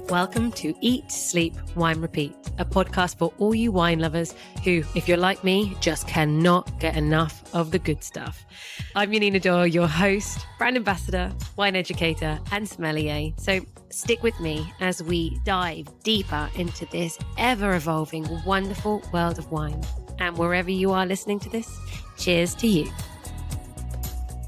Welcome to Eat, Sleep, Wine, Repeat, a podcast for all you wine lovers who, if you're like me, just cannot get enough of the good stuff. I'm Yanina Dore, your host, brand ambassador, wine educator, and sommelier. So stick with me as we dive deeper into this ever-evolving, wonderful world of wine. And wherever you are listening to this, cheers to you.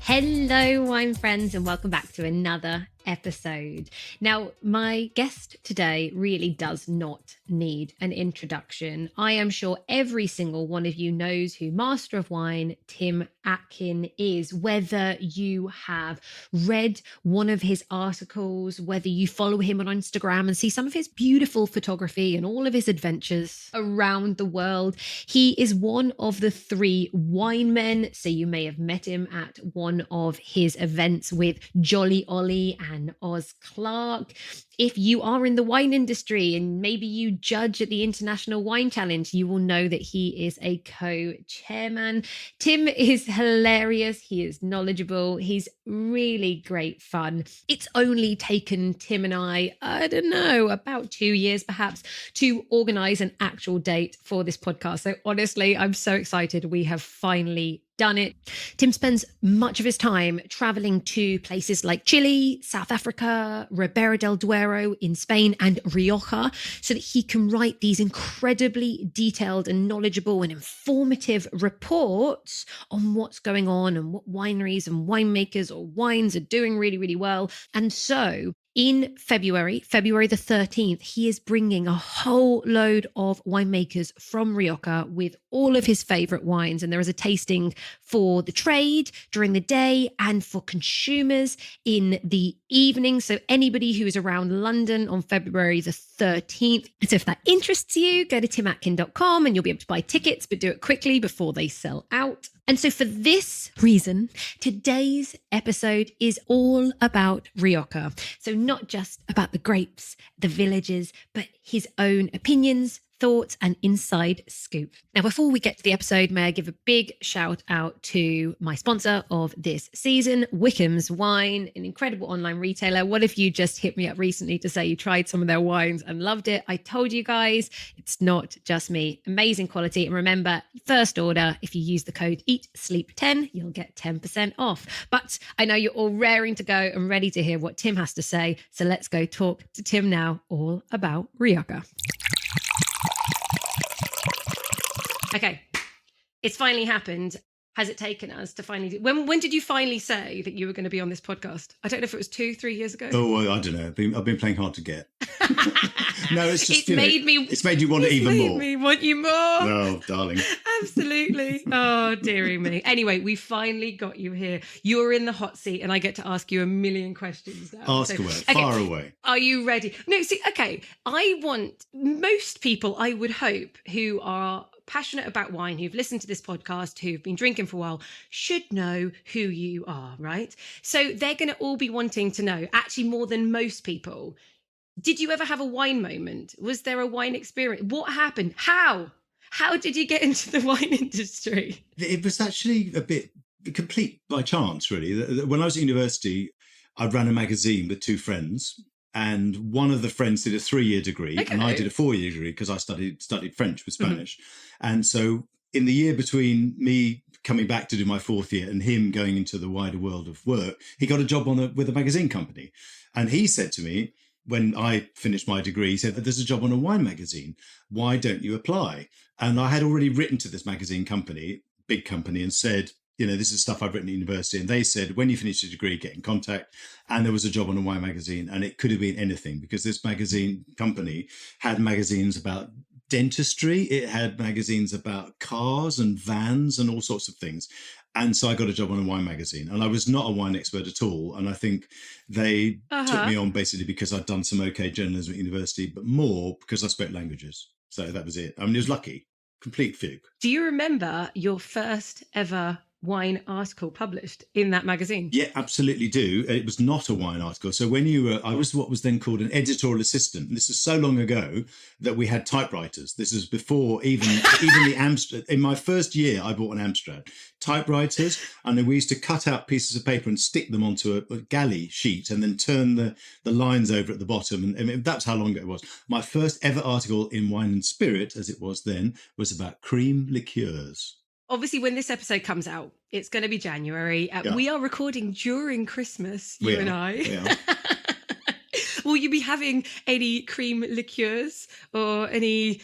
Hello, wine friends, and welcome back to another episode. Now, my guest today really does not need an introduction. I am sure every single one of you knows who Master of Wine Tim Atkin is, whether you have read one of his articles, whether you follow him on Instagram and see some of his beautiful photography and all of his adventures around the world. He is one of the three wine men, so you may have met him at one of his events with Jolly Ollie and Oz Clark. If you are in the wine industry and maybe you judge at the International Wine Challenge, you will know that he is a co-chairman. Tim is hilarious. He is knowledgeable. He's really great fun. It's only taken Tim and I don't know, about 2 years perhaps, to organize an actual date for this podcast. So honestly, I'm so excited we have finally done it. Tim spends much of his time traveling to places like Chile, South Africa, Ribera del Duero in Spain, and Rioja, so that he can write these incredibly detailed and knowledgeable and informative reports on what's going on and what wineries and winemakers or wines are doing really, really well. And so in February the 13th, he is bringing a whole load of winemakers from Rioja with all of his favorite wines. And there is a tasting for the trade during the day and for consumers in the evening. So anybody who is around London on February the 13th. So if that interests you, go to timatkin.com and you'll be able to buy tickets, but do it quickly before they sell out. And so for this reason, today's episode is all about Rioja. So not just about the grapes, the villages, but his own opinions, thoughts, and inside scoop. Now, before we get to the episode, may I give a big shout out to my sponsor of this season, Wickham's Wine, an incredible online retailer. What if you just hit me up recently to say you tried some of their wines and loved it? I told you guys, it's not just me. Amazing quality. And remember, first order, if you use the code EATSLEEP10, you'll get 10% off. But I know you're all raring to go and ready to hear what Tim has to say. So let's go talk to Tim now all about Rioja. Okay, it's finally happened. Has it taken us to finally when did you finally say that you were going to be on this podcast? I don't know if it was 2-3 years ago. Oh, well, I don't know. I've been playing hard to get. No, it's just it's made you want it even more. It's made me want you more. Oh, darling. Absolutely. Oh, dearie me. Anyway, we finally got you here. You're in the hot seat and I get to ask you a million questions now. Ask away. Far away. Are you ready? No, see, okay. I want most people, I would hope, who are passionate about wine, who've listened to this podcast, who've been drinking for a while, should know who you are, right? So they're going to all be wanting to know, actually more than most people, did you ever have a wine moment? Was there a wine experience? What happened? How did you get into the wine industry? It was actually a bit complete by chance, really. When I was at university, I ran a magazine with two friends. And one of the friends did a 3-year degree, okay, and I did a 4-year degree because I studied French with Spanish. Mm-hmm. And so in the year between me coming back to do my 4th year and him going into the wider world of work, he got a job with a magazine company. And he said to me, when I finished my degree, he said, there's a job on a wine magazine. Why don't you apply? And I had already written to this magazine company, big company, and said, you know, this is stuff I've written at university. And they said, when you finish your degree, get in contact. And there was a job on a wine magazine, and it could have been anything because this magazine company had magazines about dentistry. It had magazines about cars and vans and all sorts of things. And so I got a job on a wine magazine, and I was not a wine expert at all. And I think they took me on basically because I'd done some okay journalism at university, but more because I spoke languages. So that was it. I mean, it was lucky, complete fluke. Do you remember your first ever wine article published in that magazine? Yeah, absolutely do. It was not a wine article. So when you were, I was what was then called an editorial assistant. And this is so long ago that we had typewriters. This is before even the Amstrad. In my first year, I bought an Amstrad. Typewriters, and then we used to cut out pieces of paper and stick them onto a galley sheet and then turn the lines over at the bottom. And that's how long ago it was. My first ever article in Wine and Spirit, as it was then, was about cream liqueurs. Obviously, when this episode comes out, it's going to be January. We are recording during Christmas, you and I. Will you be having any cream liqueurs or any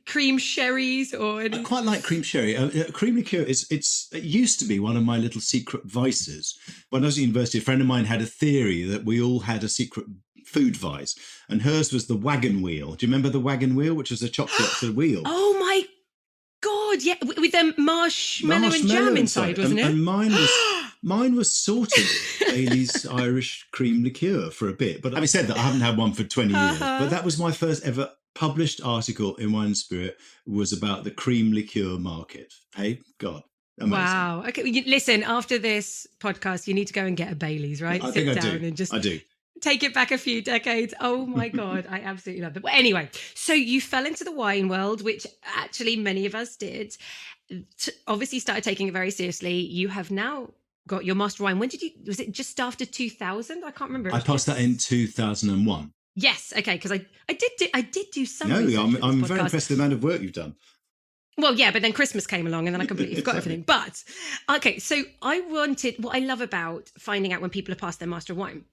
cream sherries or any... I quite like cream sherry. Cream liqueur it used to be one of my little secret vices. When I was at university, a friend of mine had a theory that we all had a secret food vice, and hers was the wagon wheel. Do you remember the wagon wheel, which was a chocolate wheel? Oh my God, yeah, with the marshmallow and jam inside, wasn't it? And mine was sort of Bailey's Irish cream liqueur for a bit. But having said that, I haven't had one for 20 years. But that was my first ever published article in Wine and Spirit, was about the cream liqueur market. Hey, God. Amazing. Wow. Okay, listen, after this podcast, you need to go and get a Bailey's, right? I do. Take it back a few decades. Oh my God, I absolutely love it. But anyway, so you fell into the wine world, which actually many of us did. Obviously started taking it very seriously. You have now got your Master Wine. When did you, was it just after 2000? I can't remember. I passed that in 2001. Yes, okay, because I did do some research. I'm very impressed with the amount of work you've done. Well, yeah, but then Christmas came along and then I completely forgot everything. But, okay, so what I love about finding out when people have passed their Master of Wine,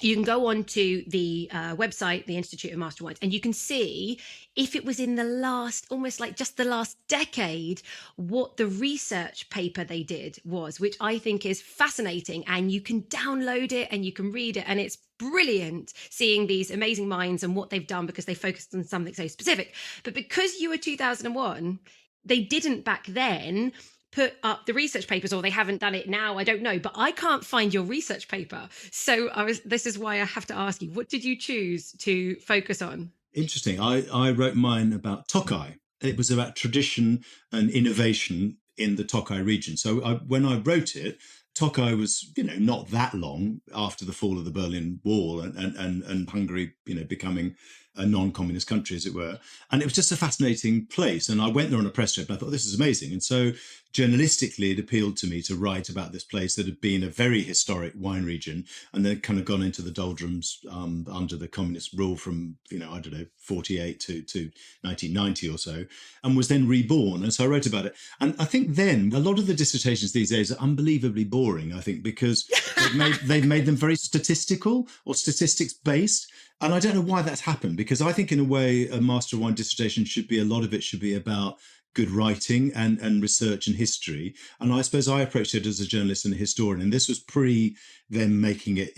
you can go on to the website, the Institute of Master Wines, and you can see if it was in the last, almost like just the last decade, what the research paper they did was, which I think is fascinating. And you can download it and you can read it. And it's brilliant seeing these amazing minds and what they've done because they focused on something so specific. But because you were 2001, they didn't back then put up the research papers, or they haven't done it now, I don't know, but I can't find your research paper. So this is why I have to ask you, what did you choose to focus on? Interesting. I wrote mine about Tokai. It was about tradition and innovation in the Tokai region. So when I wrote it, Tokai was, not that long after the fall of the Berlin Wall and Hungary, becoming a non-communist country, as it were. And it was just a fascinating place. And I went there on a press trip and I thought, this is amazing. And so journalistically, it appealed to me to write about this place that had been a very historic wine region and then kind of gone into the doldrums under the communist rule from, 48 to 1990 or so, and was then reborn. And so I wrote about it. And I think then a lot of the dissertations these days are unbelievably boring, I think, because they've made them very statistical or statistics based. And I don't know why that's happened, because I think in a way a Master of Wine dissertation a lot of it should be about good writing and research and history. And I suppose I approached it as a journalist and a historian. And this was pre them making it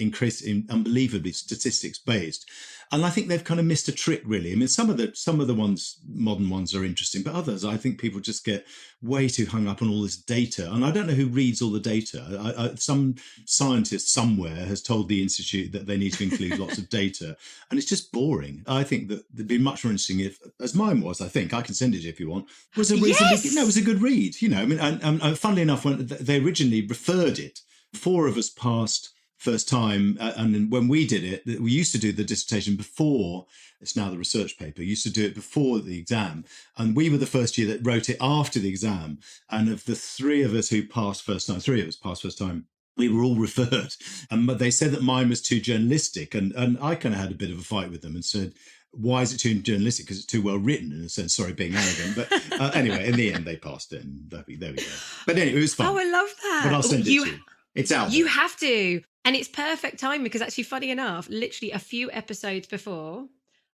unbelievably statistics based. And I think they've kind of missed a trick, really. I mean, some of the modern ones are interesting, but others, I think people just get way too hung up on all this data. And I don't know who reads all the data. Some scientist somewhere has told the Institute that they need to include lots of data. And it's just boring. I think that it'd be much more interesting if, as mine was, I think, I can send it if you want, was a good read. And funnily enough, when they originally referred it, 4 of us passed first time, and when we did it, we used to do the dissertation before. It's now the research paper. Used to do it before the exam, and we were the first year that wrote it after the exam. And of the 3 of us who passed first time, 3 of us passed first time, we were all referred. But they said that mine was too journalistic, and I kind of had a bit of a fight with them and said, why is it too journalistic? Because it's too well written, in a sense. Sorry, being arrogant. But anyway, in the end, they passed it, and there we go. But anyway, it was fun. Oh, I love that. But I'll send it to you. It's out there. You have to. And it's perfect time because actually, funny enough, literally a few episodes before,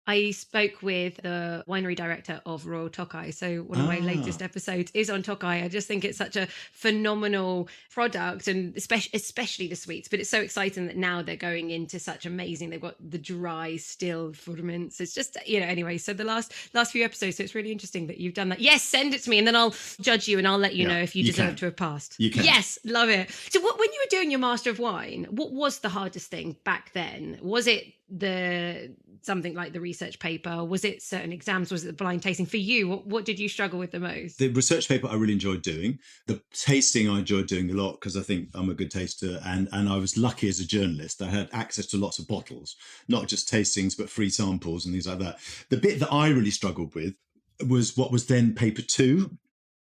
I spoke with the winery director of Royal Tokai. So one of my latest episodes is on Tokai. I just think it's such a phenomenal product, and especially the sweets. But it's so exciting that now they're going into such amazing. They've got the dry still ferments. It's just, anyway. So the last few episodes. So it's really interesting that you've done that. Yes, send it to me, and then I'll judge you and I'll let you know if you deserve to have passed. You can. Yes, love it. So when you were doing your Master of Wine, what was the hardest thing back then? Was it the something like the research paper? Was it certain exams? Was it the blind tasting? For you, what did you struggle with the most? The research paper I really enjoyed doing. The tasting I enjoyed doing a lot because I think I'm a good taster, and I was lucky as a journalist. I had access to lots of bottles, not just tastings, but free samples and things like that. The bit that I really struggled with was what was then paper 2,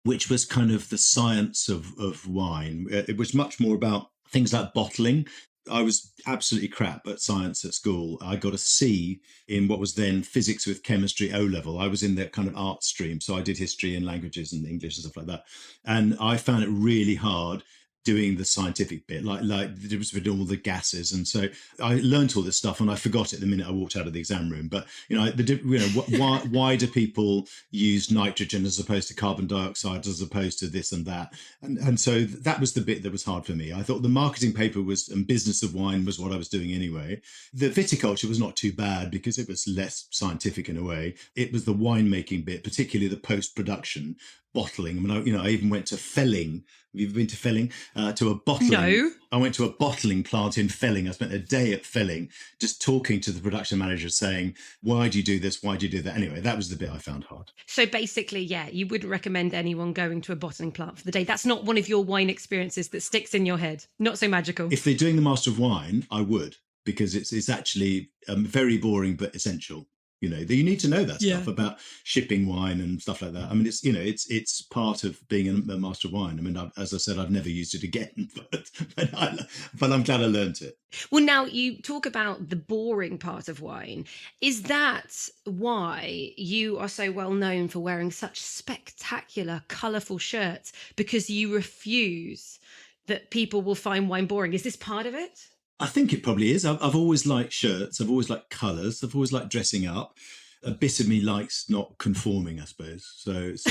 which was kind of the science of wine. It was much more about things like bottling. I was absolutely crap at science at school. I got a C in what was then physics with chemistry O-level. I was in that kind of art stream. So I did history and languages and English and stuff like that. And I found it really hard doing the scientific bit, like there was with all the gases. And so I learned all this stuff and I forgot it the minute I walked out of the exam room. But, why do people use nitrogen as opposed to carbon dioxide, as opposed to this and that? And so that was the bit that was hard for me. I thought the marketing paper and business of wine was what I was doing anyway. The viticulture was not too bad because it was less scientific in a way. It was the winemaking bit, particularly the post-production, bottling. I mean, I even went to Felling. Have you been to Felling? To a bottling. No. I went to a bottling plant in Felling. I spent a day at Felling just talking to the production manager saying, why do you do this? Why do you do that? Anyway, that was the bit I found hard. So basically, yeah, you wouldn't recommend anyone going to a bottling plant for the day. That's not one of your wine experiences that sticks in your head. Not so magical. If they're doing the Master of Wine, I would, because it's actually very boring but essential. You need to know that stuff about shipping wine and stuff like that. I mean, it's part of being a master of wine. I mean, as I said, I've never used it again, but I'm glad I learned it. Well, now you talk about the boring part of wine. Is that why you are so well known for wearing such spectacular, colourful shirts? Because you refuse that people will find wine boring? Is this part of it? I think it probably is. I've always liked shirts. I've always liked colours. I've always liked dressing up. A bit of me likes not conforming, I suppose. So that's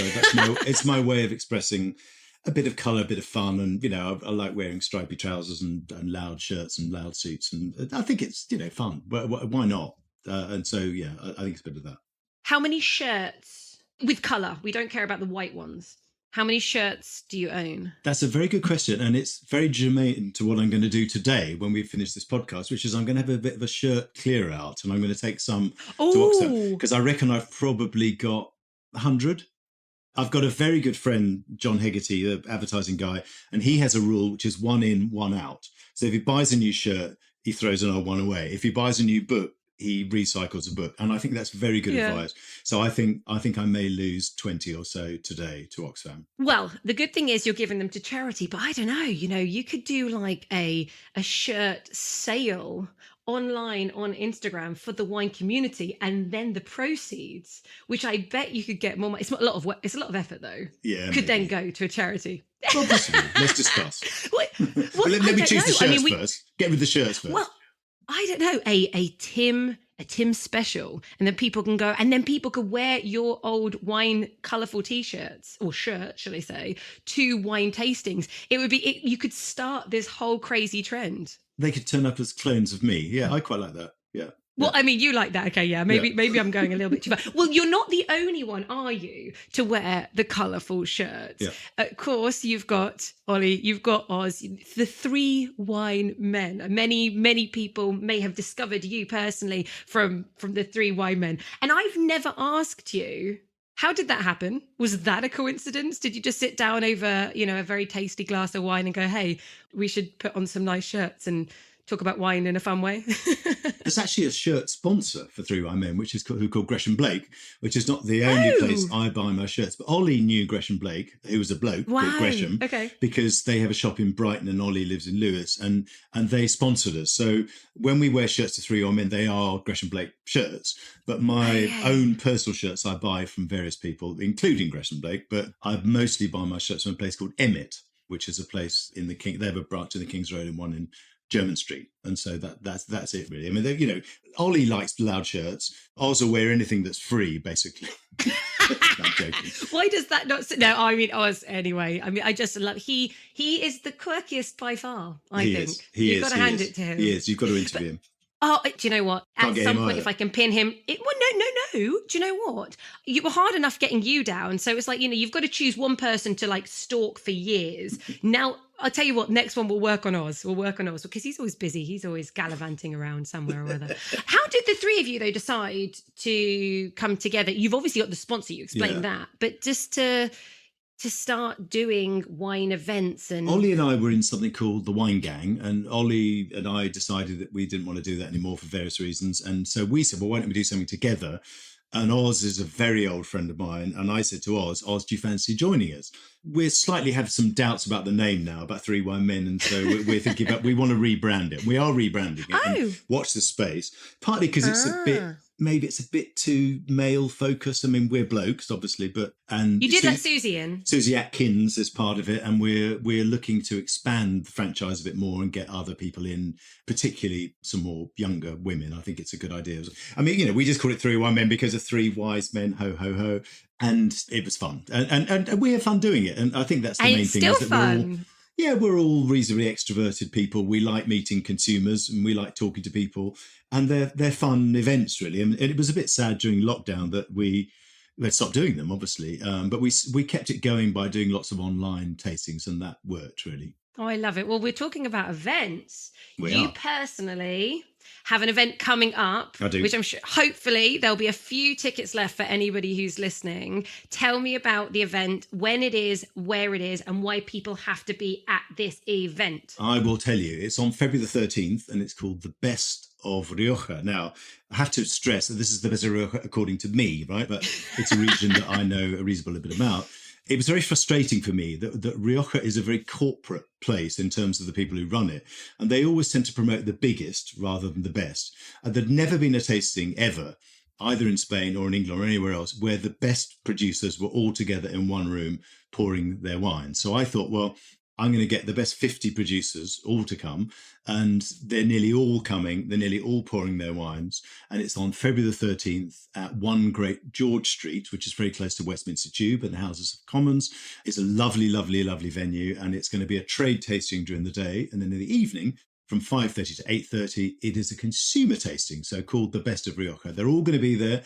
it's my way of expressing a bit of colour, a bit of fun. And, I like wearing stripy trousers and loud shirts and loud suits. And I think it's, fun. Why not? And so, I think it's a bit of that. How many shirts with colour? We don't care about the white ones. How many shirts do you own? That's a very good question. And it's very germane to what I'm going to do today when we finish this podcast, which is I'm going to have a bit of a shirt clear out and I'm going to take some to Oxford because I reckon I've probably got 100. I've got a very good friend, John Hegarty, the advertising guy, and he has a rule which is 1 in, 1 out. So if he buys a new shirt, he throws an old one away. If he buys a new book, he recycles a book. And I think that's very good advice. So I think I may lose 20 or so today to Oxfam. Well, the good thing is you're giving them to charity, but I don't know, you could do like a shirt sale online on Instagram for the wine community, and then the proceeds, which I bet you could get more money. It's a lot of work. It's a lot of effort though. Yeah. Could then go to a charity. Well, possibly. Let's discuss. Let me choose the shirts first. Get rid of the shirts first. Well, I don't know, a Tim special, and then people can go, and then people could wear your old wine colourful t-shirts or shirts, shall I say, to wine tastings. You could start this whole crazy trend. They could turn up as clones of me. Yeah, I quite like that. Yeah. Well, I mean, you like that. Okay, yeah. Maybe I'm going a little bit too far. Well, you're not the only one, are you, to wear the colourful shirts? Yeah. Of course, you've got Ollie, you've got Oz, the 3 wine men. Many people may have discovered you personally from the 3 wine men. And I've never asked you, how did that happen? Was that a coincidence? Did you just sit down over, a very tasty glass of wine and go, hey, we should put on some nice shirts and talk about wine in a fun way? There's actually a shirt sponsor for 3 Wine Men, which is called Gresham Blake, which is not the only place I buy my shirts. But Ollie knew Gresham Blake, who was a bloke called Gresham, because they have a shop in Brighton and Ollie lives in Lewis, and they sponsored us. So when we wear shirts to 3 Wine Men, they are Gresham Blake shirts. But my own personal shirts I buy from various people, including Gresham Blake, but I mostly buy my shirts from a place called Emmet, which is a place in the King. They have a branch in the King's Road and one in German Street, and so that's it really. I mean, Ollie likes loud shirts. Oz will wear anything that's free, basically. No, I'm joking. Why does that not? No, I mean Oz anyway. I mean, I just love he is the quirkiest by far. I think you've got to hand it to him. He is. You've got to interview him. Oh, do you know what? At some point, if I can pin him, no. Do you know what? You were hard enough getting you down. So it's like, you've got to choose one person to like stalk for years. Now I'll tell you what, next one we'll work on Oz. We'll work on Oz because he's always busy. He's always gallivanting around somewhere or other. How did the three of you, though, decide to come together? You've obviously got the sponsor, you explained that, but just to start doing wine events. And Ollie and I were in something called the Wine Gang, and Ollie and I decided that we didn't want to do that anymore for various reasons. And so we said, well, why don't we do something together? And Oz is a very old friend of mine. And I said to Oz, do you fancy joining us? We slightly have some doubts about the name now, about Three Wine Men. And so we're thinking about, we want to rebrand it. We are rebranding it. And watch the space, partly because it's a bit, maybe it's a bit too male focused. I mean, we're blokes, obviously, and you did let Susie in. Susie Atkins is part of it, and we're looking to expand the franchise a bit more and get other people in, particularly some more younger women. I think it's a good idea. I mean, we just call it Three Wine Men because of three wise men, ho ho ho, and it was fun, and we have fun doing it, and I think that's the main thing. Still fun. We're all reasonably extroverted people. We like meeting consumers and we like talking to people, and they're fun events, really. And it was a bit sad during lockdown that we stopped doing them, obviously, but we kept it going by doing lots of online tastings, and that worked, really. Oh, I love it. Well, we're talking about events. You are. Personally have an event coming up, I do. Which I'm sure, hopefully there'll be a few tickets left for anybody who's listening. Tell me about the event, when it is, where it is, and why people have to be at this event. I will tell you. It's on February the 13th, and it's called The Best of Rioja. Now, I have to stress that this is the best of Rioja according to me, right? But it's a region that I know a reasonable bit about. It was very frustrating for me that Rioja is a very corporate place in terms of the people who run it. And they always tend to promote the biggest rather than the best. And there'd never been a tasting ever, either in Spain or in England or anywhere else, where the best producers were all together in one room pouring their wine. So I thought, well, I'm going to get the best 50 producers all to come, and they're nearly all coming. They're nearly all pouring their wines. And it's on February the 13th at 1 Great George Street, which is very close to Westminster Tube and the Houses of Commons. It's a lovely, lovely, lovely venue. And it's going to be a trade tasting during the day. And then in the evening, from 5:30 to 8:30, it is a consumer tasting, so called The Best of Rioja. They're all going to be there.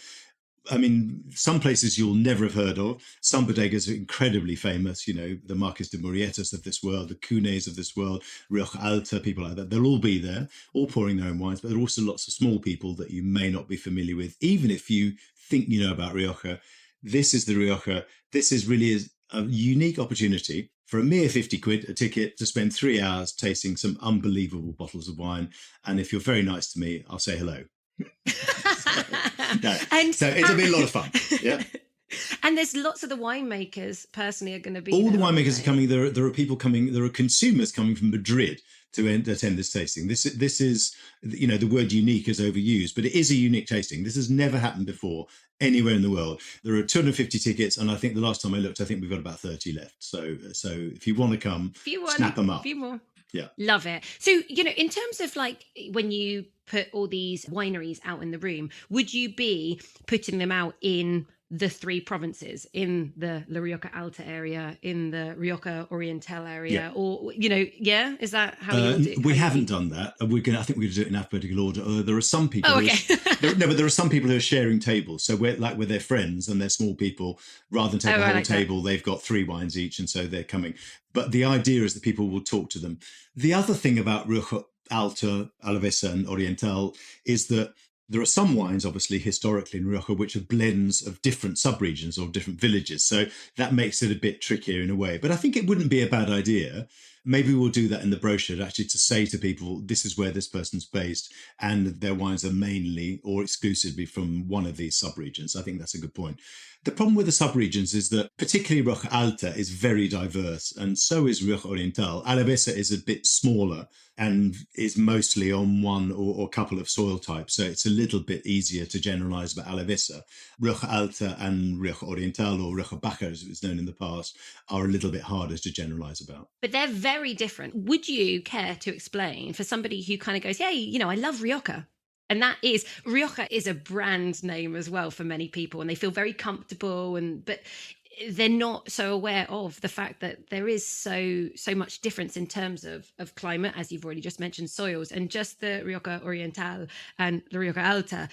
I mean, some places you'll never have heard of. Some bodegas are incredibly famous, the Marques de Murrietas of this world, the Cunes of this world, Rioja Alta, people like that. They'll all be there, all pouring their own wines, but there are also lots of small people that you may not be familiar with. Even if you think you know about Rioja, this is the Rioja. This is really a unique opportunity for a mere 50 quid a ticket to spend 3 hours tasting some unbelievable bottles of wine. And if you're very nice to me, I'll say hello. So it'll be a lot of fun. Yeah. And there's lots of the winemakers personally are going to be all there, the winemakers are coming. There are people coming. There are consumers coming from Madrid to attend this tasting. This is, the word unique is overused, but it is a unique tasting. This has never happened before anywhere in the world. There are 250 tickets, and I think the last time I looked, I think we've got about 30 left. So if you want to come, snap them up. A few more. Yeah. Love it. So, in terms of like when you put all these wineries out in the room, would you be putting them out in the three provinces, in the La Rioja Alta area, in the Rioja Oriental area, or, is that how you do it? We haven't done that. I think we're going to do it in alphabetical order. There are some people but there are some people who are sharing tables. So we're like with their friends and they're small people, rather than take a whole table, they've got 3 wines each, and so they're coming. But the idea is that people will talk to them. The other thing about Rioja Alta, Alavesa and Oriental is that there are some wines, obviously, historically in Rioja, which are blends of different sub-regions or different villages. So that makes it a bit trickier in a way. But I think it wouldn't be a bad idea. Maybe we'll do that in the brochure, actually, to say to people, this is where this person's based, and their wines are mainly or exclusively from one of these sub-regions. I think that's a good point. The problem with the sub-regions is that particularly Rioja Alta is very diverse, and so is Rioja Oriental. Alavesa is a bit smaller and is mostly on one or a couple of soil types, so it's a little bit easier to generalise about Alavesa. Rioja Alta and Rioja Oriental, or Rioja Baja as it was known in the past, are a little bit harder to generalise about. But they're very different. Would you care to explain for somebody who kind of goes, hey, I love Rioja? And Rioja is a brand name as well for many people, and they feel very comfortable, but they're not so aware of the fact that there is so much difference in terms of climate, as you've already just mentioned, soils, and just the Rioja Oriental and the Rioja Alta.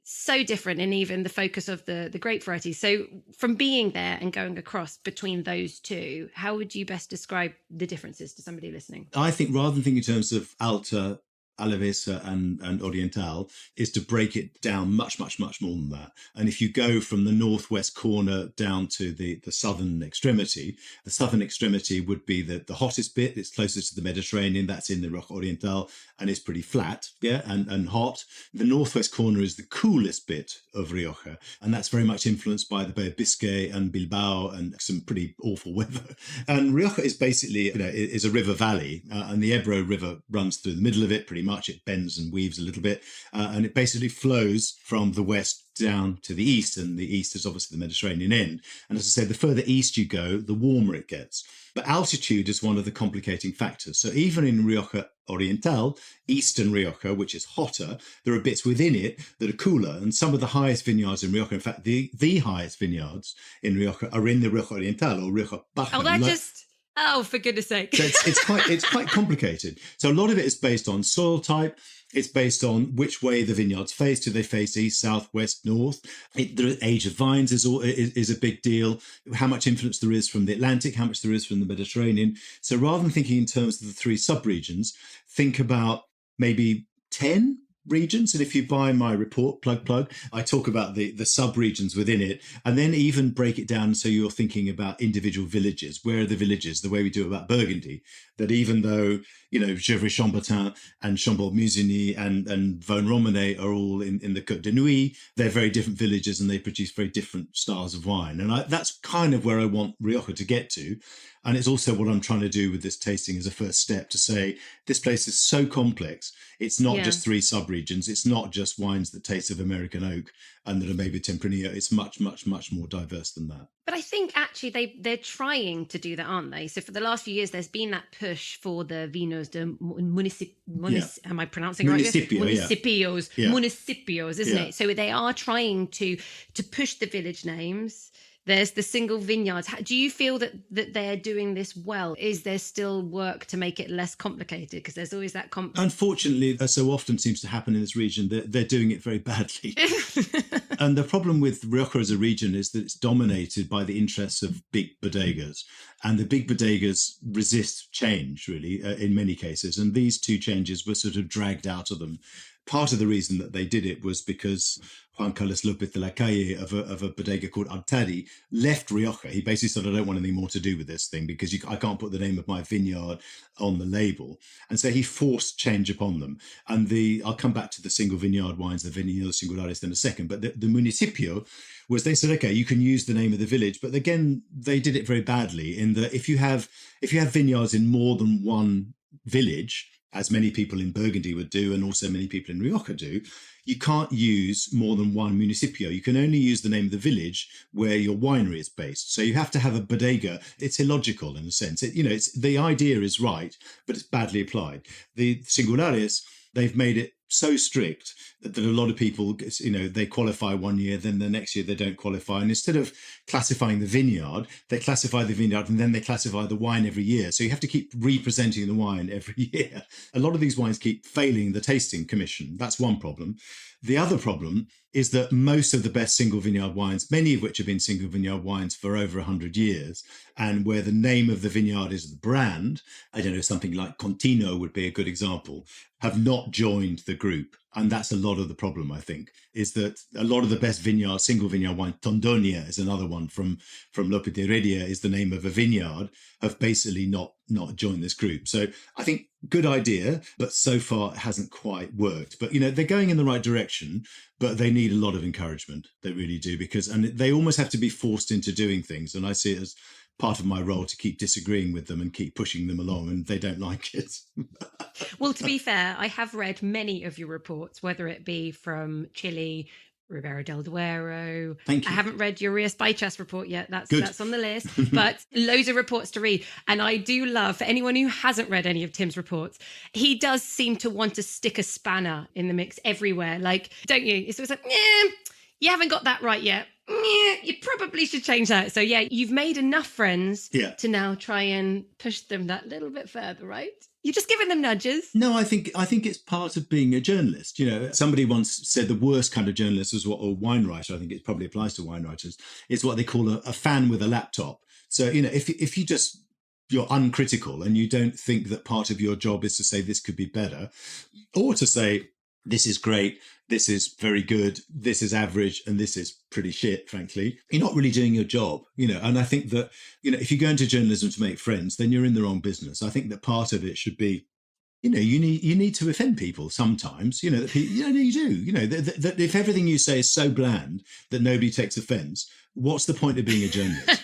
so different in even the focus of the grape varieties. So from being there and going across between those two, how would you best describe the differences to somebody listening? I think rather than thinking in terms of Alta, Alavesa and Oriental, is to break it down much, much, much more than that. And if you go from the northwest corner down to the southern extremity, the southern extremity would be the hottest bit. It's closest to the Mediterranean. That's in the Rioja Oriental, and it's pretty flat, and hot. The northwest corner is the coolest bit of Rioja, and that's very much influenced by the Bay of Biscay and Bilbao and some pretty awful weather. And Rioja is basically, is a river valley, and the Ebro River runs through the middle of it pretty much. It bends and weaves a little bit, and it basically flows from the west down to the east, and the east is obviously the Mediterranean end. And as I said, the further east you go, the warmer it gets. But altitude is one of the complicating factors. So even in Rioja Oriental, eastern Rioja, which is hotter, there are bits within it that are cooler. And some of the highest vineyards in Rioja, in fact, the highest vineyards in Rioja are in the Rioja Oriental or Rioja Baja. Oh, for goodness sake. So it's quite complicated. So a lot of it is based on soil type. It's based on which way the vineyards face. Do they face east, south, west, north? The age of vines is a big deal. How much influence there is from the Atlantic, how much there is from the Mediterranean. So rather than thinking in terms of the three sub-regions, think about maybe 10 regions. And if you buy my report, plug, I talk about the sub-regions within it, and then even break it down so you're thinking about individual villages. Where are the villages? The way we do about Burgundy, that even though, Gevrey-Chambertin and Chambord-Musigny and Vosne-Romanée are all in the Côte de Nuits, they're very different villages and they produce very different styles of wine. And that's kind of where I want Rioja to get to. And it's also what I'm trying to do with this tasting as a first step, to say this place is so complex. It's not just three sub-regions. It's not just wines that taste of American oak and that are maybe Tempranillo. It's much, much, much more diverse than that. But I think actually they're trying to do that, aren't they? So for the last few years, there's been that push for the vinos de am I pronouncing it right? Municipios, municipios, isn't it? So they are trying to push the village names. There's the single vineyards. Do you feel that they're doing this well? Is there still work to make it less complicated? Because there's always that... Unfortunately, as so often seems to happen in this region, they're doing it very badly. And the problem with Rioja as a region is that it's dominated by the interests of big bodegas. And the big bodegas resist change, really, in many cases. And these two changes were sort of dragged out of them. Part of the reason that they did it was because Juan Carlos López de la Calle of a bodega called Artadi left Rioja. He basically said, I don't want anything more to do with this thing because I can't put the name of my vineyard on the label. And so he forced change upon them. And I'll come back to the single vineyard wines, the Viñedos Singulares in a second, but the municipio was, they said, okay, you can use the name of the village. But again, they did it very badly in that if you have vineyards in more than one village, as many people in Burgundy would do, and also many people in Rioja do, you can't use more than one municipio. You can only use the name of the village where your winery is based. So you have to have a bodega. It's illogical in a sense. The idea is right, but it's badly applied. The Singulares, they've made it so strict that a lot of people, they qualify one year, then the next year they don't qualify. And instead of classifying the vineyard, they classify the vineyard and then they classify the wine every year. So you have to keep representing the wine every year. A lot of these wines keep failing the tasting commission. That's one problem. The other problem is that most of the best single vineyard wines, many of which have been single vineyard wines for over 100 years, and where the name of the vineyard is the brand, I don't know, something like Contino would be a good example, have not joined the group. And that's a lot of the problem, I think, is that a lot of the best single vineyard wine, Tondonia is another one from López de Heredia, is the name of a vineyard, have basically not joined this group. So I think good idea, but so far it hasn't quite worked. But, they're going in the right direction, but they need a lot of encouragement. They really do, and they almost have to be forced into doing things. And I see it as part of my role to keep disagreeing with them and keep pushing them along, and they don't like it. Well, to be fair, I have read many of your reports, whether it be from Chile, Ribera del Duero. Thank you. I haven't read your Rías Baixas report yet. That's on the list, but loads of reports to read. And I do love, for anyone who hasn't read any of Tim's reports, he does seem to want to stick a spanner in the mix everywhere. Like, don't you? It's always like, you haven't got that right yet. You probably should change that. So yeah, you've made enough friends to now try and push them that little bit further, right? You're just giving them nudges. No, I think it's part of being a journalist. Somebody once said the worst kind of journalist is what a wine writer. I think it probably applies to wine writers. Is what they call a fan with a laptop. So if you're uncritical and you don't think that part of your job is to say this could be better, or to say this is great, this is very good, this is average, and this is pretty shit, frankly, you're not really doing your job, And I think that, if you go into journalism to make friends, then you're in the wrong business. I think that part of it should be, you need to offend people sometimes, that you do, that if everything you say is so bland that nobody takes offense, what's the point of being a journalist?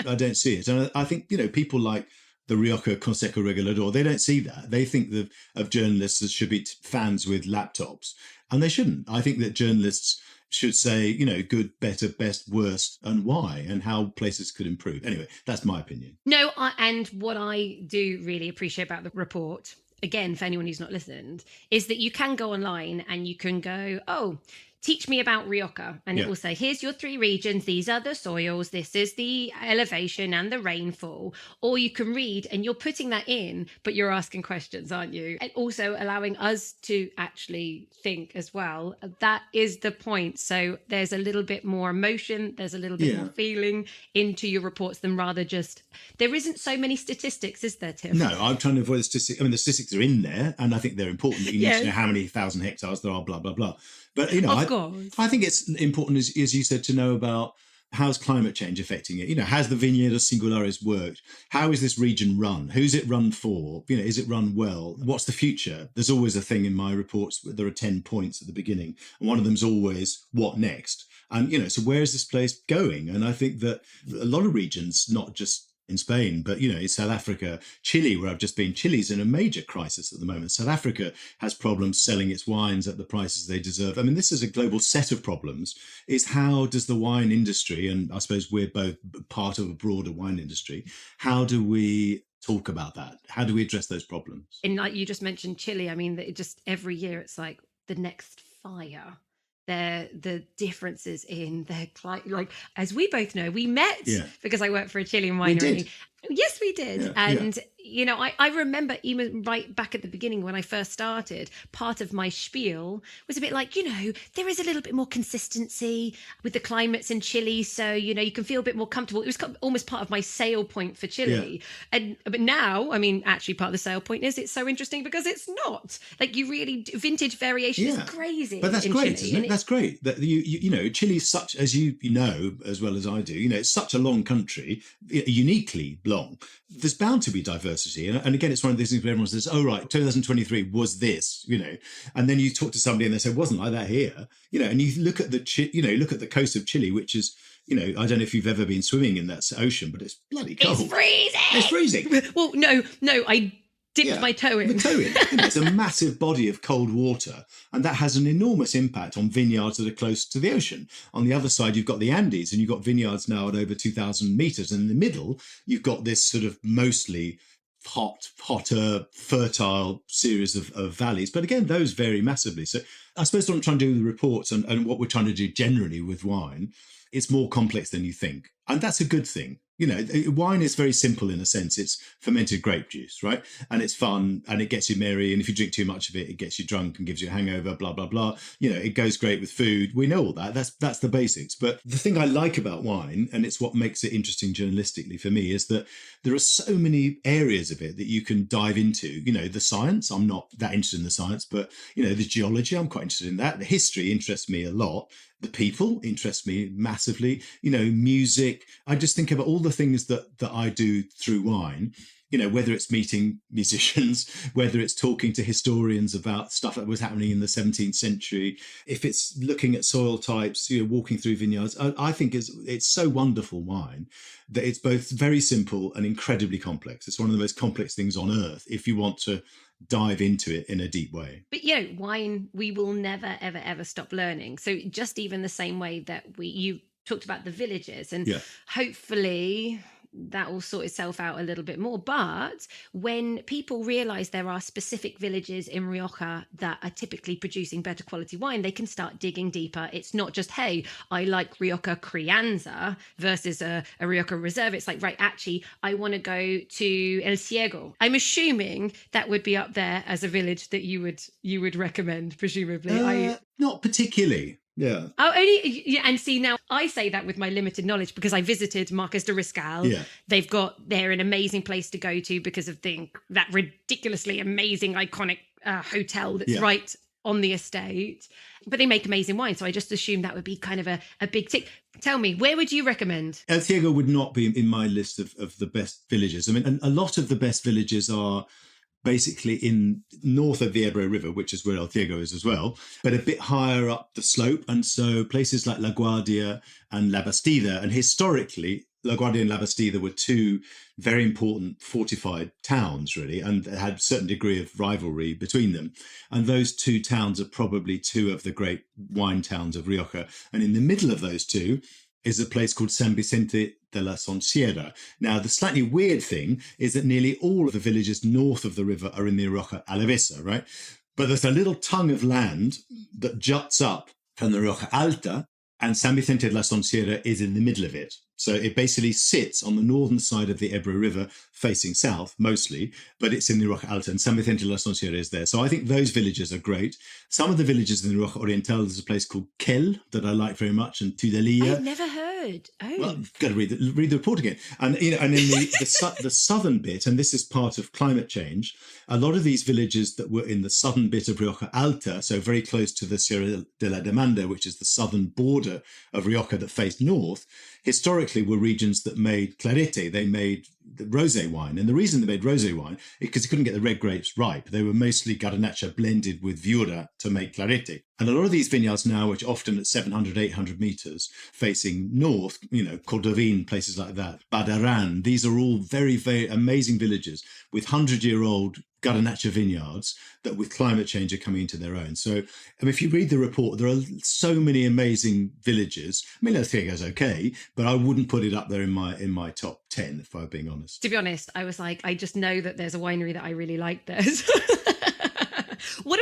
I don't see it. And I think, people like the Rioja Consejo Regulador, they don't see that. They think that of journalists as should be fans with laptops, and they shouldn't. I think that journalists should say, good, better, best, worst, and why, and how places could improve. Anyway, that's my opinion. No, and what I do really appreciate about the report, again, for anyone who's not listened, is that you can go online and you can go, teach me about Rioja. And it will say, here's your 3 regions. These are the soils. This is the elevation and the rainfall. Or you can read and you're putting that in, but you're asking questions, aren't you? And also allowing us to actually think as well. That is the point. So there's a little bit more emotion. There's a little bit more feeling into your reports than rather just, there isn't so many statistics, is there, Tim? No, I'm trying to avoid the statistics. I mean, the statistics are in there and I think they're important that you need to know how many thousand hectares there are, blah, blah, blah. But, I think it's important, as you said, to know about how's climate change affecting it. Has the Vineyards Singulares worked? How is this region run? Who's it run for? Is it run well? What's the future? There's always a thing in my reports where there are 10 points at the beginning. And one of them's always, what next? And, so where is this place going? And I think that a lot of regions, not just in Spain, but, in South Africa, Chile, where I've just been, Chile's in a major crisis at the moment. South Africa has problems selling its wines at the prices they deserve. I mean, this is a global set of problems, is how does the wine industry, and I suppose we're both part of a broader wine industry, how do we talk about that? How do we address those problems? And like you just mentioned Chile, I mean, it just every year it's like the next fire. The differences in their climate, like as we both know, we met because I worked for a Chilean winery. Yes, we did. I remember even right back at the beginning when I first started, part of my spiel was a bit like, there is a little bit more consistency with the climates in Chile. So, you can feel a bit more comfortable. It was almost part of my sale point for Chile. But now, I mean, actually part of the sale point is it's so interesting because it's not. Like you really, vintage variation is crazy. But that's great, Chile, isn't it? That's great. That Chile's such, as you know, as well as I do, it's such a long country, uniquely long. There's bound to be diversity. And again, it's one of those things where everyone says, oh, right, 2023 was this, and then you talk to somebody and they say, it wasn't like that here, and you look at the coast of Chile, which is, I don't know if you've ever been swimming in that ocean, but it's bloody cold. It's freezing. Well, no, I dipped my toe in. It's a massive body of cold water, and that has an enormous impact on vineyards that are close to the ocean. On the other side, you've got the Andes, and you've got vineyards now at over 2,000 meters. And in the middle, you've got this sort of mostly hotter, fertile series of valleys. But again, those vary massively. So I suppose what I'm trying to do with the reports and what we're trying to do generally with wine, it's more complex than you think. And that's a good thing. Wine is very simple in a sense. It's fermented grape juice, right? And it's fun and it gets you merry. And if you drink too much of it, it gets you drunk and gives you a hangover, blah, blah, blah. It goes great with food. We know all that. That's the basics. But the thing I like about wine, and it's what makes it interesting journalistically for me, is that there are so many areas of it that you can dive into. The science, I'm not that interested in the science, but, the geology, I'm quite interested in that. The history interests me a lot. The people interest me massively, music. I just think about all the things that I do through wine, whether it's meeting musicians, whether it's talking to historians about stuff that was happening in the 17th century, if it's looking at soil types, walking through vineyards. I think it's so wonderful, wine, that it's both very simple and incredibly complex. It's one of the most complex things on earth if you want to dive into it in a deep way. But wine, we will never ever ever stop learning. So just even the same way that you talked about the villages, and hopefully that will sort itself out a little bit more. But when people realize there are specific villages in Rioja that are typically producing better quality wine, they can start digging deeper. It's not just, hey, I like Rioja Crianza versus a Rioja Reserve. It's like, right, actually, I want to go to El Ciego. I'm assuming that would be up there as a village that you would recommend, presumably. Not particularly. Yeah. Oh, only yeah, and see now I say that with my limited knowledge because I visited Marqués de Riscal. Yeah. They're an amazing place to go to because of that ridiculously amazing iconic hotel that's right on the estate. But they make amazing wine, so I just assumed that would be kind of a big tick. Tell me, where would you recommend? El Ciego would not be in my list of the best villages. I mean, and a lot of the best villages are basically in north of the Ebro River, which is where El Ciego is as well, but a bit higher up the slope. And so places like La Guardia and La Bastida, and historically, La Guardia and La Bastida were two very important fortified towns, really, and had a certain degree of rivalry between them. And those two towns are probably two of the great wine towns of Rioja. And in the middle of those two is a place called San Vicente de la Sonsiera. Now, the slightly weird thing is that nearly all of the villages north of the river are in the Rioja Alavesa, right? But there's a little tongue of land that juts up from the Rioja Alta, and San Vicente de la Sonsiera is in the middle of it. So it basically sits on the northern side of the Ebro River, facing south mostly, but it's in the Rioja Alta, and San Vicente de la Sonsiera is there. So I think those villages are great. Some of the villages in the Rioja Oriental, there's a place called Kel that I like very much, and Tudelia. I've never heard. Oh, well, you've got to read the report again. And and in the southern bit, and this is part of climate change, a lot of these villages that were in the southern bit of Rioja Alta, so very close to the Sierra de la Demanda, which is the southern border of Rioja that faced north, historically were regions that made clarete. They made the rosé wine. And the reason they made rosé wine is because they couldn't get the red grapes ripe. They were mostly garnacha blended with viura to make clarete. And a lot of these vineyards now, which often at 700, 800 meters facing north, Cordovin, places like that, Badaran, these are all very, very amazing villages with 100-year-old garnacha vineyards that with climate change are coming into their own. So if you read the report, there are so many amazing villages. I mean, El Ciego is okay, but I wouldn't put it up there in my top 10, if I'm being honest. To be honest, I was like, I just know that there's a winery that I really like there. What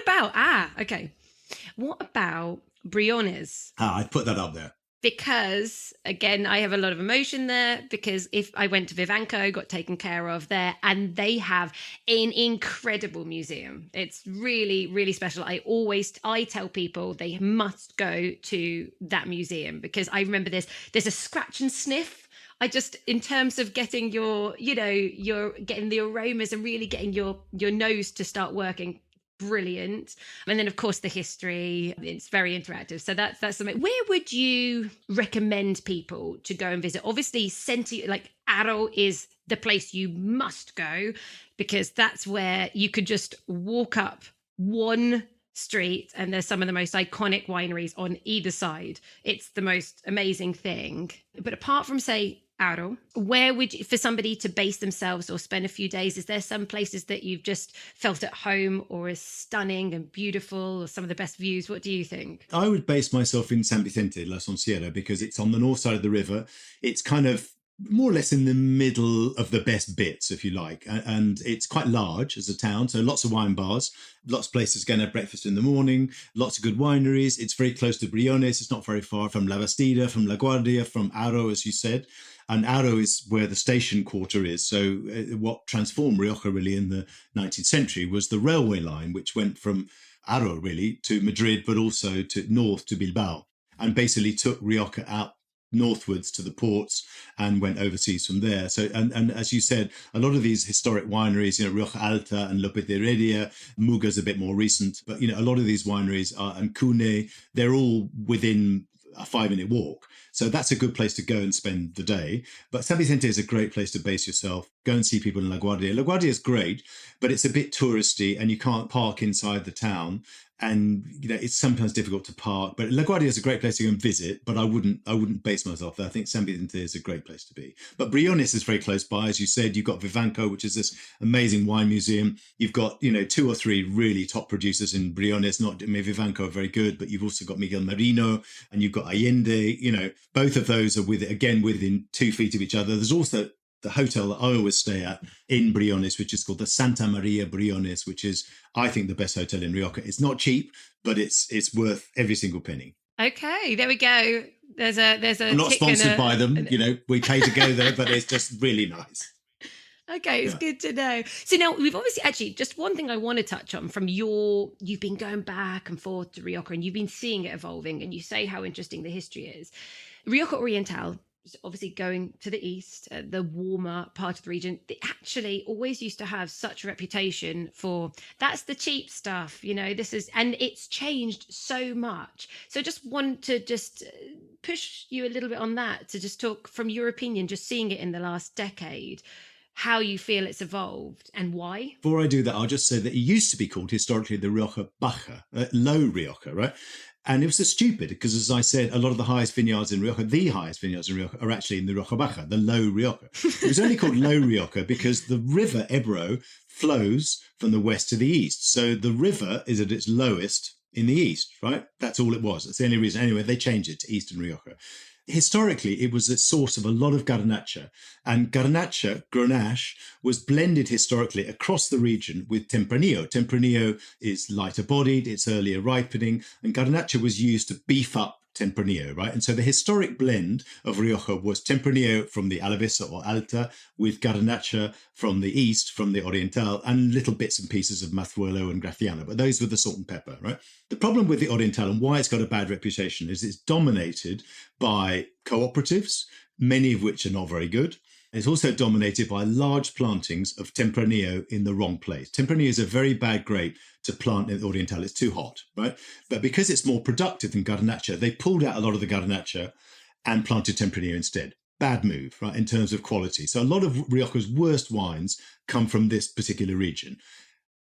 about Briones? I'd put that up there. Because, again, I have a lot of emotion there, because if I went to Vivanco, got taken care of there, and they have an incredible museum. It's really, really special. I tell people they must go to that museum, because I remember there's a scratch and sniff. In terms of getting you're getting the aromas and really getting your nose to start working. Brilliant. And then of course the history, it's very interactive. So that's something. Where would you recommend people to go and visit? Obviously Aro is the place you must go, because that's where you could just walk up one street and there's some of the most iconic wineries on either side. It's the most amazing thing. But apart from, say, Aro, where would you, for somebody to base themselves or spend a few days, is there some places that you've just felt at home or is stunning and beautiful, or some of the best views? What do you think? I would base myself in San Vicente de la Sonsiera, because it's on the north side of the river. It's kind of more or less in the middle of the best bits, if you like. And it's quite large as a town. So lots of wine bars, lots of places going to have breakfast in the morning, lots of good wineries. It's very close to Briones. It's not very far from La Bastida, from La Guardia, from Aro, as you said. And Aro is where the station quarter is. So what transformed Rioja really in the 19th century was the railway line, which went from Aro really to Madrid, but also to north to Bilbao, and basically took Rioja out northwards to the ports and went overseas from there. So, and as you said, a lot of these historic wineries, Rioja Alta and López de Heredia, Muga's a bit more recent, but, a lot of these wineries are, and Cune, they're all within a 5-minute walk. So that's a good place to go and spend the day. But San Vicente is a great place to base yourself. Go and see people in La Guardia. La Guardia is great, but it's a bit touristy and you can't park inside the town. And, it's sometimes difficult to park. But La Guardia is a great place to go and visit, but I wouldn't base myself there. I think San Vicente is a great place to be. But Briones is very close by. As you said, you've got Vivanco, which is this amazing wine museum. You've got, 2 or 3 really top producers in Briones. Vivanco are very good, but you've also got Miguel Marino and you've got Allende. Both of those are within 2 feet of each other. There's also the hotel that I always stay at in Briones, which is called the Santa Maria Briones, which is, I think, the best hotel in Rioja. It's not cheap, but it's worth every single penny. Okay, there we go. There's a I'm not sponsored by them. We pay to go there, but it's just really nice. Okay, it's good to know. So now we've obviously actually just one thing I want to touch on from you've been going back and forth to Rioja and you've been seeing it evolving and you say how interesting the history is. Rioja Oriental, obviously going to the east, the warmer part of the region, they actually always used to have such a reputation for that's the cheap stuff, and it's changed so much. So just want to push you a little bit on that to just talk from your opinion, just seeing it in the last decade, how you feel it's evolved and why. Before I do that, I'll just say that it used to be called historically the Rioja Baja, low Rioja, right? And it was so stupid because, as I said, a lot of the highest vineyards in Rioja, the highest vineyards in Rioja, are actually in the Rioja Baja, the low Rioja. It was only called low Rioja because the river Ebro flows from the west to the east. So the river is at its lowest in the east, right? That's all it was. That's the only reason. Anyway, they changed it to Eastern Rioja. Historically, it was a source of a lot of Garnacha, and Garnacha, Grenache, was blended historically across the region with Tempranillo. Tempranillo is lighter bodied, it's earlier ripening, and Garnacha was used to beef up Tempranillo, right? And so the historic blend of Rioja was Tempranillo from the Alavesa or Alta with Garnacha from the east, from the Oriental, and little bits and pieces of Mazuelo and Graciano. But those were the salt and pepper, right? The problem with the Oriental and why it's got a bad reputation is it's dominated by cooperatives, many of which are not very good. It's also dominated by large plantings of Tempranillo in the wrong place. Tempranillo is a very bad grape to plant in Oriental. It's too hot, right? But because it's more productive than Garnacha, they pulled out a lot of the Garnacha and planted Tempranillo instead. Bad move, right, in terms of quality. So a lot of Rioja's worst wines come from this particular region.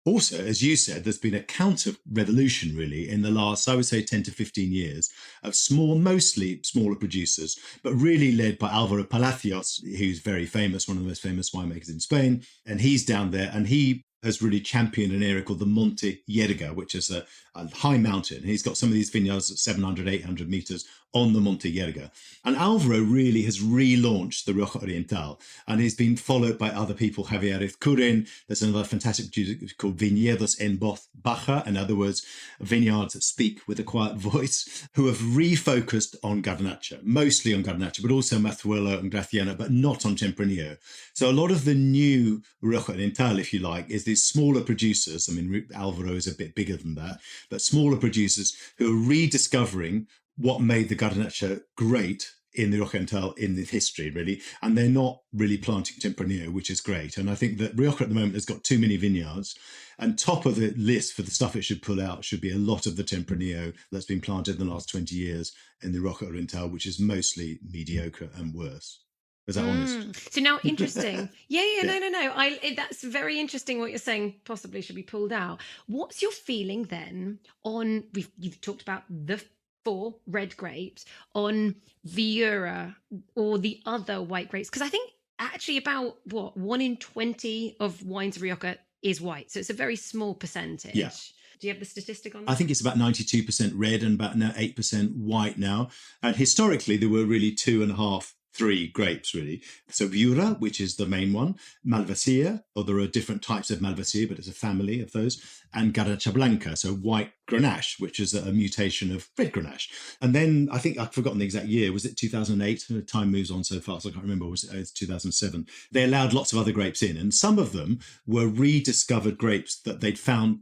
Also, as you said, there's been a counter-revolution, really, in the last, I would say, 10 to 15 years of mostly smaller producers, but really led by Alvaro Palacios, who's very famous, one of the most famous winemakers in Spain. And he's down there, and he has really championed an area called the Monte Yerga, which is a high mountain. He's got some of these vineyards at 700, 800 meters on the Monte Yerga. And Alvaro really has relaunched the Rioja Oriental, and he's been followed by other people, Javier Ezcuren. There's another fantastic producer called Vinhedos en Voz Baja, in other words, vineyards that speak with a quiet voice, who have refocused on Garnacha, mostly on Garnacha, but also Mazuelo and Graciano, but not on Tempranillo. So a lot of the new Rioja Oriental, if you like, is these smaller producers. I mean, Alvaro is a bit bigger than that, but smaller producers who are rediscovering what made the Garnacha great in the Rioja Oriental in the history, really. And they're not really planting Tempranillo, which is great. And I think that Rioja at the moment has got too many vineyards. And top of the list for the stuff it should pull out should be a lot of the Tempranillo that's been planted in the last 20 years in the Rioja Oriental, which is mostly mediocre and worse. Is that honest? So now, interesting. Yeah. No. That's very interesting what you're saying possibly should be pulled out. What's your feeling then on, you've talked about the 4 red grapes, on Viura or the other white grapes? Because I think actually about 1 in 20 of wines of Rioja is white. So it's a very small percentage. Yeah. Do you have the statistic on that? I think it's about 92% red and about 8% white now. And historically, there were really 2.5, 3 grapes, really. So Viura, which is the main one, Malvasia, or there are different types of Malvasia, but it's a family of those, and Garnacha Blanca, so white Grenache, which is a mutation of red Grenache. And then I think I've forgotten the exact year. Was it 2008? Time moves on so fast, I can't remember. Was it 2007? They allowed lots of other grapes in, and some of them were rediscovered grapes that they'd found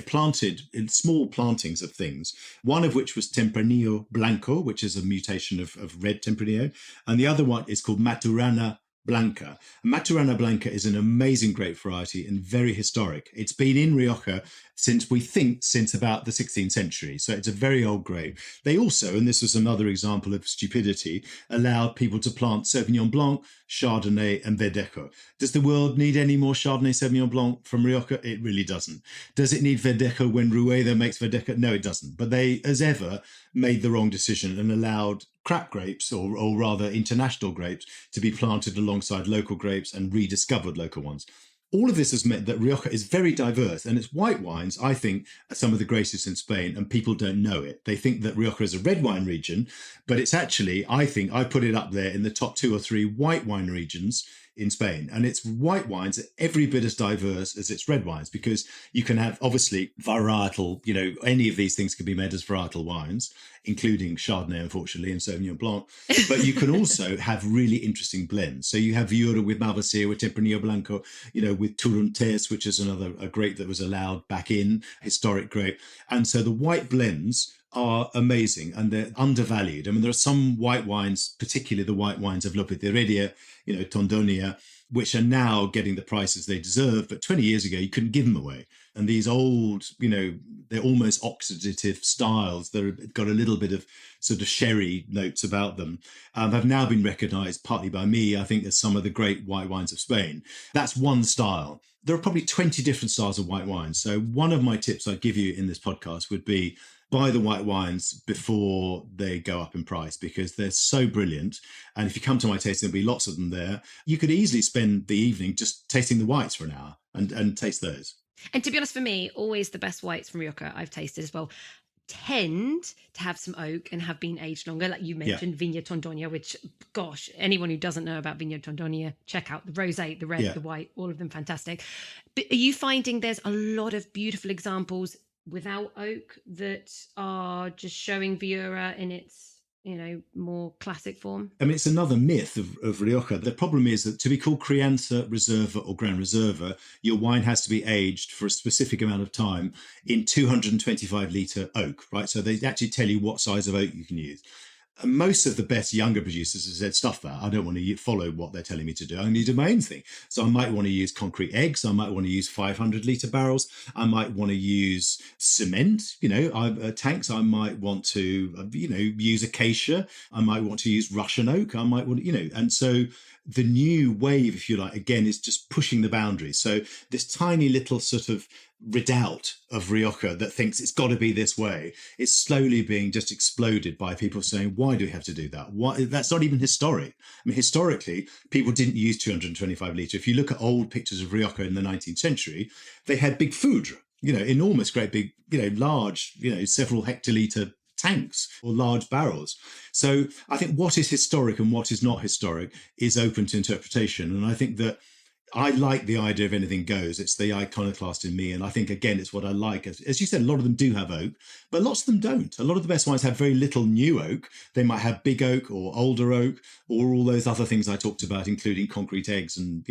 planted in small plantings of things, one of which was Tempranillo Blanco, which is a mutation of red Tempranillo, and the other one is called Maturana Blanca. And Maturana Blanca is an amazing grape variety and very historic. It's been in Rioja since about the 16th century. So it's a very old grape. They also, and this was another example of stupidity, allowed people to plant Sauvignon Blanc, Chardonnay and Verdejo. Does the world need any more Chardonnay, Sauvignon Blanc from Rioja? It really doesn't. Does it need Verdejo when Rioja makes Verdejo? No, it doesn't. But they, as ever, made the wrong decision and allowed crap grapes, or rather international grapes, to be planted alongside local grapes and rediscovered local ones. All of this has meant that Rioja is very diverse, and its white wines, I think, are some of the greatest in Spain, and people don't know it. They think that Rioja is a red wine region, but it's actually, I think, I put it up there in the top 2 or 3 white wine regions in Spain. And its white wines are every bit as diverse as its red wines, because you can have, obviously, varietal, any of these things can be made as varietal wines, including Chardonnay, unfortunately, and Sauvignon Blanc. But you can also have really interesting blends. So you have Rioja with Malvasia, with Tempranillo Blanco, with Turuntes, which is a grape that was allowed back in, historic grape. And so the white blends are amazing and they're undervalued. I mean, there are some white wines, particularly the white wines of López de Heredia, Tondonia, which are now getting the prices they deserve. But 20 years ago, you couldn't give them away. And these old, they're almost oxidative styles that have got a little bit of sort of sherry notes about them, have now been recognised partly by me, I think, as some of the great white wines of Spain. That's one style. There are probably 20 different styles of white wine. So one of my tips I'd give you in this podcast would be buy the white wines before they go up in price, because they're so brilliant. And if you come to my tasting, there'll be lots of them there. You could easily spend the evening just tasting the whites for an hour and taste those. And to be honest, for me, always the best whites from Rioja I've tasted as well tend to have some oak and have been aged longer. Like you mentioned, Vineyard Tondonia, which, gosh, anyone who doesn't know about Vineyard Tondonia, check out the rosé, the red, the white, all of them fantastic. But are you finding there's a lot of beautiful examples without oak that are just showing Viura in its more classic form? I mean, it's another myth of Rioja. The problem is that to be called Crianza, Reserva or Gran Reserva, your wine has to be aged for a specific amount of time in 225 litre oak, right? So they actually tell you what size of oak you can use. And most of the best younger producers have said, stuff that. I don't want to follow what they're telling me to do. I need to do my own thing. So I might want to use concrete eggs. I might want to use 500 litre barrels. I might want to use cement, tanks. I might want to, use acacia. I might want to use Russian oak. I might want to, and so the new wave, if you like, again, is just pushing the boundaries. So this tiny little sort of redoubt of Rioja that thinks it's got to be this way is slowly being just exploded by people saying, why do we have to do that? Why? That's not even historic. I mean, historically, people didn't use 225 litre. If you look at old pictures of Rioja in the 19th century, they had big foudre, enormous, great big, large, several hectolitre tanks or large barrels. So I think what is historic and what is not historic is open to interpretation. And I think that I like the idea of anything goes. It's the iconoclast in me. And I think, again, it's what I like. As you said, a lot of them do have oak, but lots of them don't. A lot of the best wines have very little new oak. They might have big oak or older oak or all those other things I talked about, including concrete eggs and,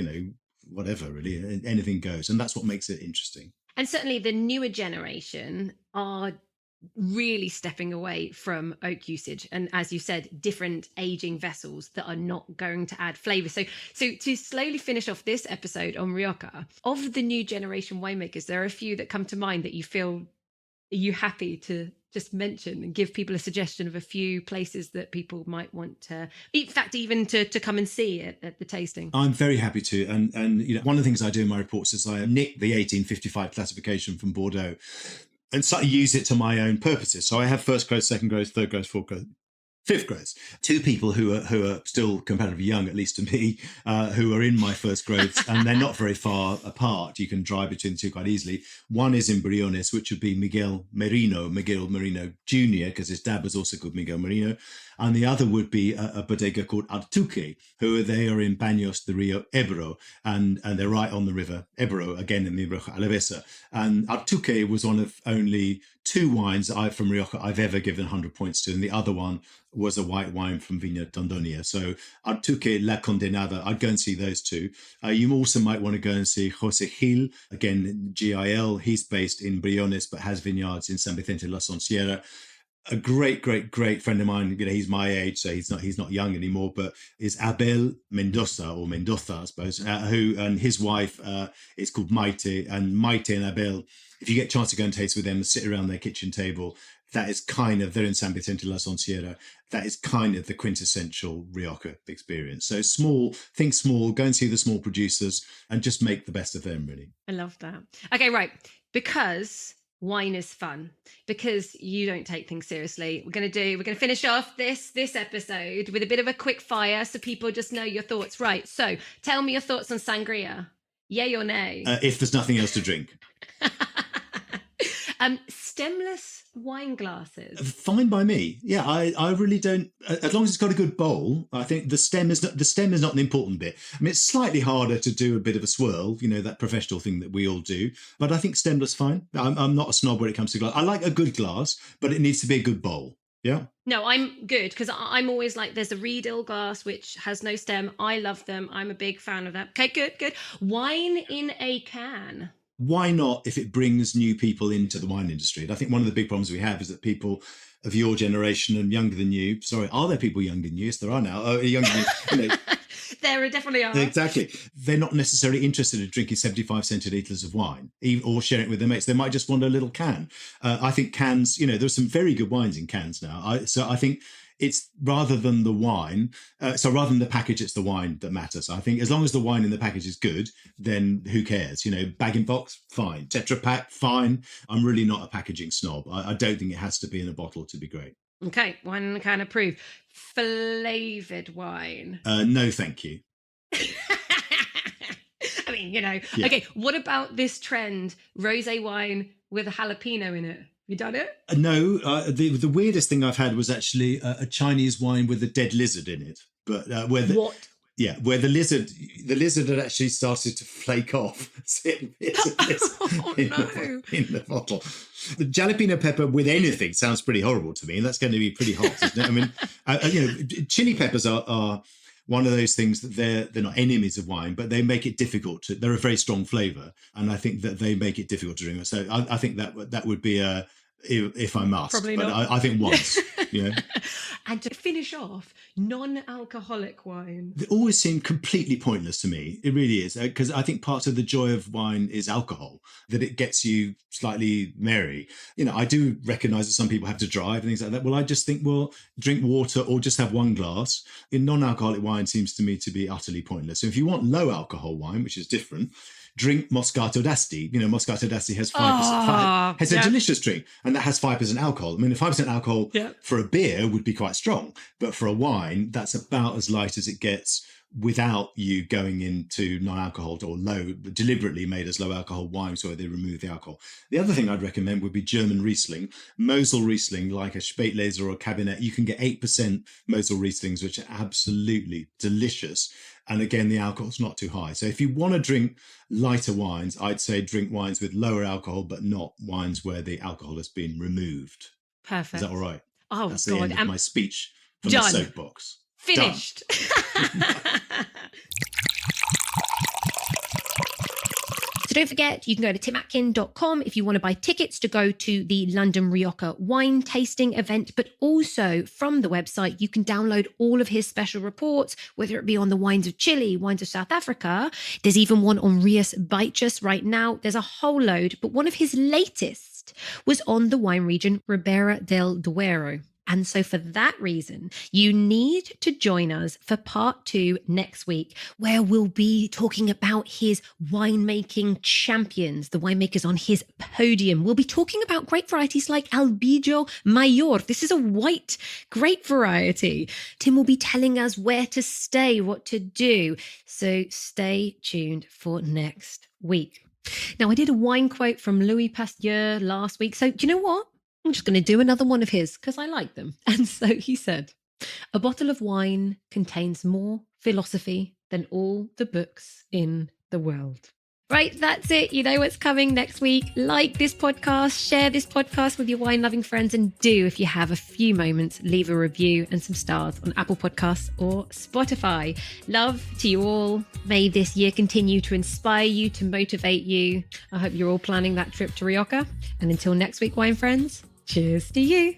whatever, really. Anything goes. And that's what makes it interesting. And certainly the newer generation are really stepping away from oak usage, and as you said, different aging vessels that are not going to add flavor. So to slowly finish off this episode on Rioja, of the new generation winemakers, there are a few that come to mind that you feel, are you happy to just mention and give people a suggestion of a few places that people might want to, in fact, even to come and see at the tasting? I'm very happy to. And one of the things I do in my reports is I nick the 1855 classification from Bordeaux and sort of use it to my own purposes. So I have first growth, second growth, third growth, fourth growth, fifth growth. Two people who are still comparatively young, at least to me, who are in my first growths, and they're not very far apart. You can drive between the two quite easily. One is in Briones, which would be Miguel Merino Jr., because his dad was also called Miguel Merino. And the other would be a bodega called Artuque, they are in Baños de Rio Ebro, and they're right on the river Ebro, again in the Rioja Alavesa. And Artuque was one of only two wines from Rioja I've ever given 100 points to, and the other one was a white wine from Vineyard Tondonia. So Artuque, La Condenada, I'd go and see those two. You also might want to go and see Jose Gil, again, GIL. He's based in Briones, but has vineyards in San Vicente La Sonsiera. A great friend of mine, he's my age, so he's not young anymore, but is Abel Mendoza, I suppose, who, and his wife is called Maite, and Maite and Abel, if you get a chance to go and taste with them, sit around their kitchen table, that is they're in San Vicente La Sonsiera, that is kind of the quintessential Rioja experience. So think small, go and see the small producers and just make the best of them, really. I love that. Okay, right. Because wine is fun, because you don't take things seriously, we're going to finish off this episode with a bit of a quick fire so people just know your thoughts. Right, so tell me your thoughts on sangria. Yay or nay? If there's nothing else to drink. Stemless wine glasses. Fine by me. Yeah, I really don't. As long as it's got a good bowl, I think the stem is not an important bit. I mean, it's slightly harder to do a bit of a swirl, that professional thing that we all do. But I think stemless fine. I'm not a snob when it comes to glass. I like a good glass, but it needs to be a good bowl. Yeah. No, I'm good because I'm always like, there's a Riedel glass which has no stem. I love them. I'm a big fan of that. Okay, good. Wine in a can. Why not if it brings new people into the wine industry? And I think one of the big problems we have is that people of your generation and younger than you, sorry, are there people younger than you? Yes, there are now. Younger than you. There definitely are. Exactly. They're not necessarily interested in drinking 75 centilitres of wine or sharing it with their mates. They might just want a little can. I think cans, there's some very good wines in cans now. So I think it's rather than the wine, rather than the package, it's the wine that matters. I think as long as the wine in the package is good, then who cares? Bag-in-box, fine. Tetra Pak, fine. I'm really not a packaging snob. I don't think it has to be in a bottle to be great. Okay, wine in a can approved. Flavoured wine. No, thank you. I mean, Yeah. Okay, what about this trend? Rosé wine with a jalapeno in it. You done it? No, the weirdest thing I've had was actually a Chinese wine with a dead lizard in it. But what? Yeah, where the lizard had actually started to flake off. In the bottle. The jalapeno pepper with anything sounds pretty horrible to me, and that's going to be pretty hot, isn't it? I mean, chili peppers are one of those things that they're not enemies of wine, but they make it difficult to. They're a very strong flavour, and I think that they make it difficult to drink. So I think that would be if I must, probably but not. I think once. And to finish off, non-alcoholic wine. They always seem completely pointless to me. It really is, because I think part of the joy of wine is alcohol, that it gets you slightly merry. I do recognise that some people have to drive and things like that. Well, I just think, drink water or just have one glass. In non-alcoholic wine seems to me to be utterly pointless. So if you want low alcohol wine, which is different, drink Moscato d'Asti. Moscato d'Asti has 5%. It's a delicious drink, and that has 5% alcohol. I mean, 5% alcohol for a beer would be quite strong, but for a wine, that's about as light as it gets without you going into non-alcohol or deliberately made as low alcohol wines where they remove the alcohol. The other thing I'd recommend would be German Riesling. Mosel Riesling, like a Spätlese or a Cabernet, you can get 8% Mosel Rieslings, which are absolutely delicious. And again, the alcohol's not too high. So if you want to drink lighter wines, I'd say drink wines with lower alcohol, but not wines where the alcohol has been removed. Perfect. Is that all right? Oh, that's God. the end of my speech from the soapbox. Finished. So don't forget, you can go to timatkin.com if you want to buy tickets to go to the London Rioja wine tasting event. But also from the website, you can download all of his special reports, whether it be on the wines of Chile, wines of South Africa. There's even one on Rias Baixas right now. There's a whole load. But one of his latest was on the wine region Ribera del Duero. And so for that reason, you need to join us for part 2 next week, where we'll be talking about his winemaking champions, the winemakers on his podium. We'll be talking about grape varieties like Albillo Mayor. This is a white grape variety. Tim will be telling us where to stay, what to do. So stay tuned for next week. Now, I did a wine quote from Louis Pasteur last week. So do you know what? I'm just going to do another one of his because I like them. And so he said, a bottle of wine contains more philosophy than all the books in the world. Right, that's it. You know what's coming next week. Like this podcast, share this podcast with your wine-loving friends, and do, if you have a few moments, leave a review and some stars on Apple Podcasts or Spotify. Love to you all. May this year continue to inspire you, to motivate you. I hope you're all planning that trip to Rioja. And until next week, wine friends, cheers to you.